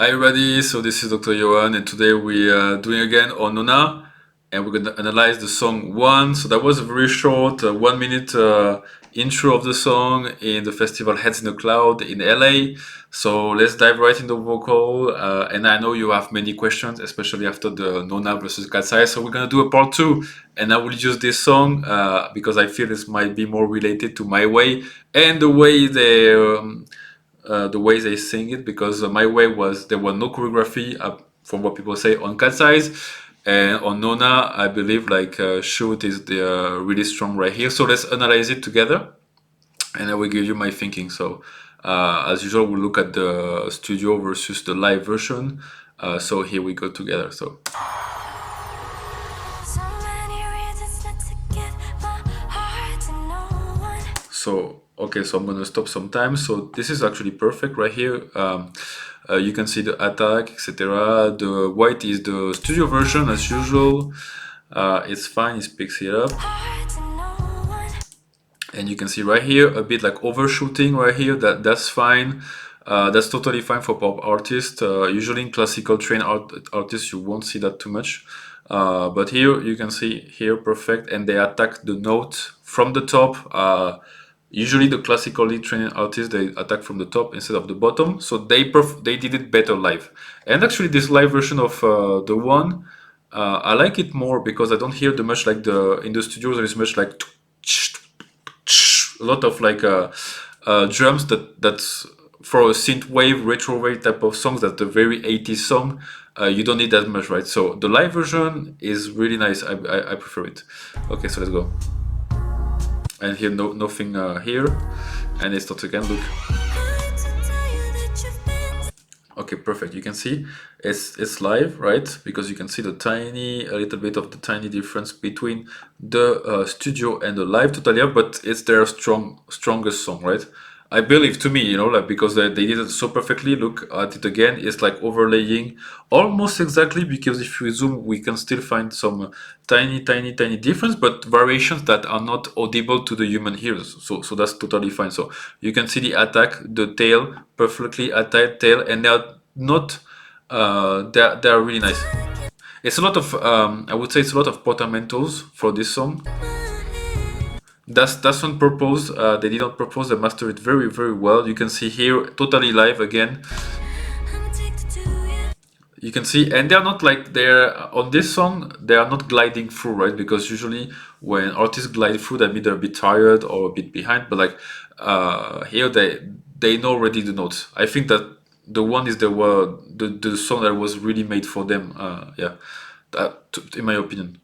Hi everybody, so this is Dr. Yohan and today we are doing again on Nona and we're going to analyze the song 1. So that was a very short 1 minute intro of the song in the festival Heads in the Cloud in LA. So let's dive right into vocal and I know you have many questions, especially after the Nona versus KATSEYE. So we're going to do a part 2 and I will use this song because I feel this might be more related to my way and the way the way they sing it, because my way was there was no choreography from what people say on KATSEYE, and on Nona I believe like shoot is the really strong right here. So let's analyze it together and I will give you my thinking. So as usual we'll look at the studio versus the live version. So here we go together. So okay, so I'm gonna stop sometimes. So this is actually perfect right here. You can see the attack, etc. The white is the studio version as usual. It's fine, it picks it up. And you can see right here a bit like overshooting right here. That's fine. That's totally fine for pop artists. Usually in classical trained artists you won't see that too much. But here you can see here perfect, and they attack the note from the top. Usually the classically trained artists, they attack from the top instead of the bottom, so they did it better live. And actually this live version of the one, I like it more because I don't hear the much like in the studio there is much like a lot of like drums that's for a synth-wave, retro-wave type of songs. That's a very 80s song. You don't need that much, right? So the live version is really nice. I prefer it. Okay, so let's go. And here nothing here, and it starts again. Look. Okay, perfect. You can see it's live, right? Because you can see a little bit of the tiny difference between the studio and the live totally up, but it's their strongest song, right? I believe, to me, like because they did it so perfectly. Look at it again. It's like overlaying almost exactly, because if we zoom, we can still find some tiny difference, but variations that are not audible to the human ears. So that's totally fine. So you can see the attack, the tail, perfectly attacked tail, and they're not. They're really nice. It's a lot of I would say it's a lot of portamentos for this song. That's on purpose. They did not propose. They mastered it very well. You can see here totally live again. You can see, and they're not like they're on this song. They are not gliding through, right? Because usually when artists glide through, that means they're a bit tired or a bit behind. But like here, they know already the notes. I think that the one is the song that was really made for them. Yeah, in my opinion.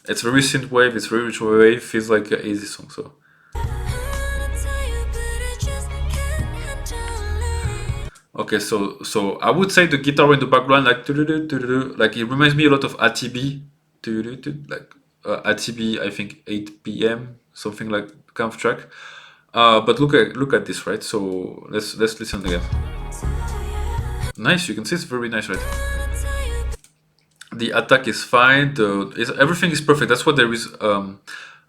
It's very synth-wave, it's very retro-wave, feels like an easy song, so. Okay, so I would say the guitar in the background, like like it reminds me a lot of ATB, like ATB, I think 8 p.m. something like kind of track. But look at this, right? So let's listen again. Nice, you can see it's very nice, right? The attack is fine. Everything is perfect. That's what there is.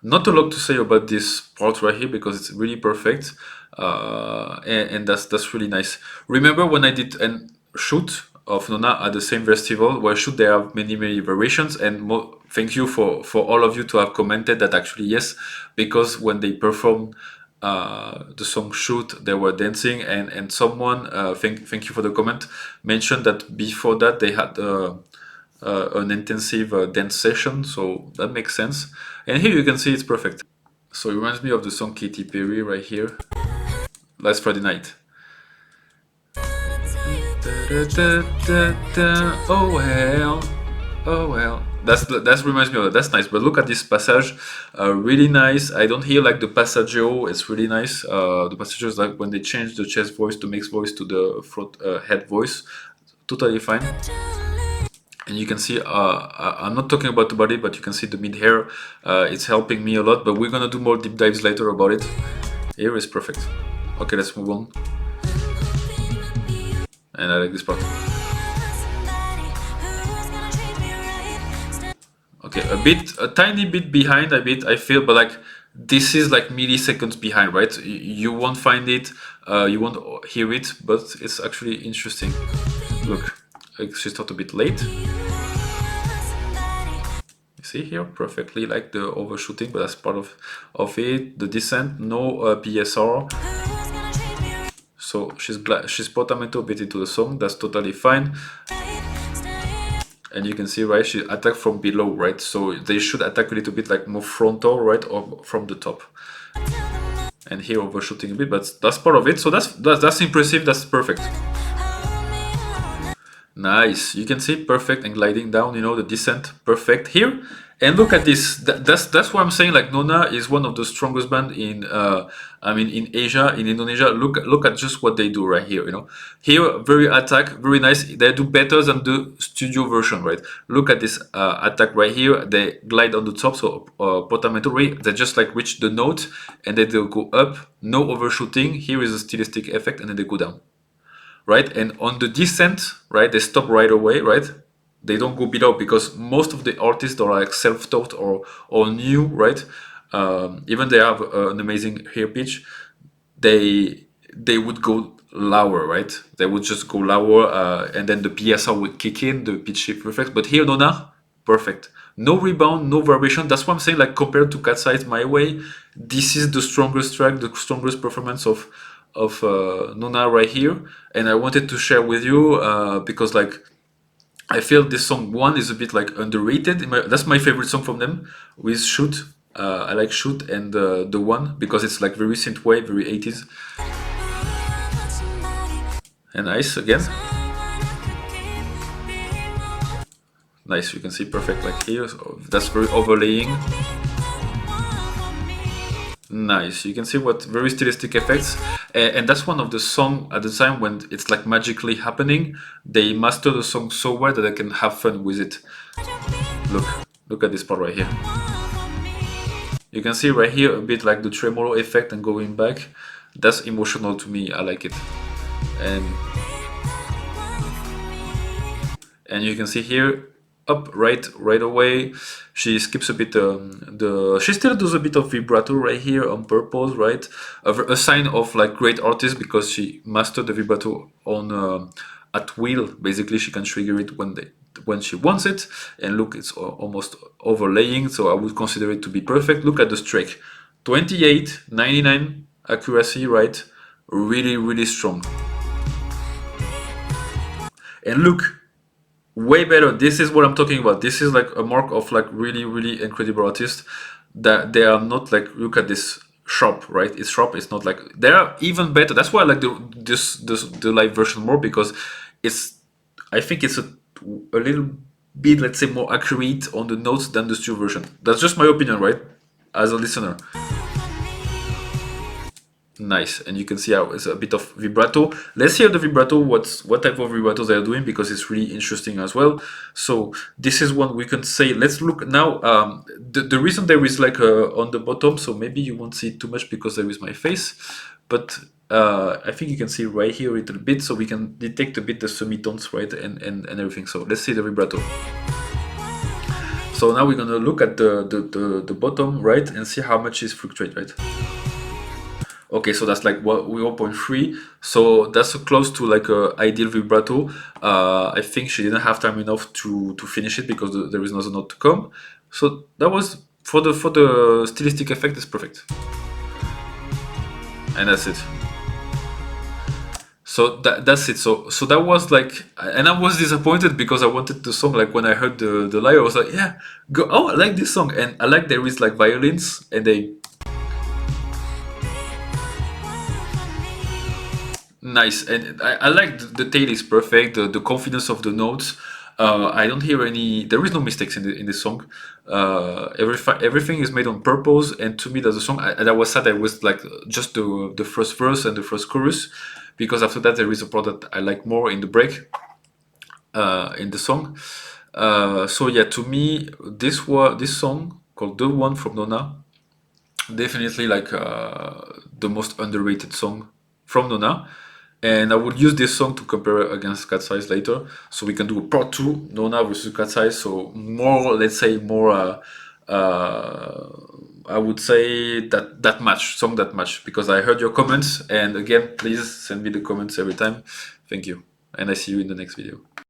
Not a lot to say about this part right here because it's really perfect, and that's really nice. Remember when I did a shoot of Nona at the same festival, where shoot there have many variations, and thank you for all of you to have commented that actually yes, because when they performed the song shoot they were dancing, and someone thank you for the comment, mentioned that before that they had an intensive dance session, so that makes sense. And here you can see it's perfect. So it reminds me of the song Katy Perry right here, Last Friday Night. Oh well. That reminds me of that. That's nice. But look at this passage, really nice. I don't hear like the passaggio. It's really nice. The passaggio is like when they change the chest voice to mixed voice to the front head voice. Totally fine. And you can see, I'm not talking about the body, but you can see the mid-hair. It's helping me a lot, but we're gonna do more deep dives later about it. Here is perfect. Okay, let's move on. And I like this part. Okay, a tiny bit behind, I feel, but like this is like milliseconds behind, right? You won't find it, you won't hear it, but it's actually interesting. Look, she started a bit late. You see here perfectly like the overshooting, but that's part of it. The descent, no PSR. So she's Portamento a bit into the song, that's totally fine. And you can see, right, she attacked from below, right? So they should attack a little bit like more frontal, right, or from the top. And here overshooting a bit, but that's part of it. So that's impressive, that's perfect. Nice, you can see perfect and gliding down, you know, the descent, perfect here. And look at this. That's why I'm saying like Nona is one of the strongest band in I mean in Asia, in Indonesia. Look at just what they do right here. You know, here very attack, very nice. They do better than the studio version, right? Look at this attack right here. They glide on the top, so Portamento, they just like reach the note and then they'll go up. No overshooting. Here is a stylistic effect, and then they go down, right? And on the descent, right, they stop right away, right? They don't go below because most of the artists are like self-taught or new, right? Even they have an amazing hair pitch, they would go lower, right? They would just go lower, and then the PSR would kick in, the pitch shift effects. But here, Nona, perfect. No rebound, no vibration. That's what I'm saying. Like compared to KATSEYE's My Way, this is the strongest track, the strongest performance of Nona right here. And I wanted to share with you because like I feel this song one is a bit like underrated. That's my favorite song from them with Shoot. I like Shoot and the one because it's like very synth-wave, very 80s. And nice again. Nice, you can see perfect like here. So that's very overlaying. Nice, you can see what very stylistic effects, and that's one of the song at the time when it's like magically happening. They master the song so well that I can have fun with it. Look at this part right here. You can see right here a bit like the tremolo effect and going back. That's emotional to me. I like it, and you can see here up right away. She skips a bit she still does a bit of vibrato right here on purpose, right? A sign of like great artist because she mastered the vibrato on at will. Basically, she can trigger it when she wants it. And look, it's almost overlaying, so I would consider it to be perfect. Look at the streak, 28, 99 accuracy, right? Really, really strong. And look, way better. This is what I'm talking about. This is like a mark of like really, really incredible artists that they are not like, look at this sharp, right? It's sharp. It's not like they are even better. That's why I like the live version more because I think it's a little bit, let's say, more accurate on the notes than the studio version. That's just my opinion, right? As a listener. Nice, and you can see how it's a bit of vibrato. Let's hear the vibrato, what type of vibrato they are doing, because it's really interesting as well. So this is one we can say. Let's look now. The reason there is like on the bottom, so maybe you won't see it too much because there is my face, but I think you can see right here a little bit, so we can detect a bit the semitones, right, and everything. So let's see the vibrato. So now we're gonna look at the bottom, right, and see how much is fluctuate, right? Okay, so that's like 0.3, so that's close to like a ideal vibrato. I think she didn't have time enough to finish it because there is another note to come. So that was for the stylistic effect, it's perfect, and that's it. So that's it. So that was like, and I was disappointed because I wanted the song. Like when I heard the live, I was like, yeah, go. Oh, I like this song, and I like there is like violins, and they. Nice, and I like the tail is perfect. The confidence of the notes. I don't hear any. There is no mistakes in the song. Everything is made on purpose, and to me, that's a song. And I was sad. I was like just the first verse and the first chorus, because after that there is a part that I like more in the break, in the song. So yeah, to me, this song called "The One" from Nona, definitely like the most underrated song from Nona. And I will use this song to compare against KATSEYE later. So we can do a part 2, Nona versus KATSEYE. So more, let's say, more I would say that much, song that much, because I heard your comments, and again, please send me the comments every time. Thank you, and I see you in the next video.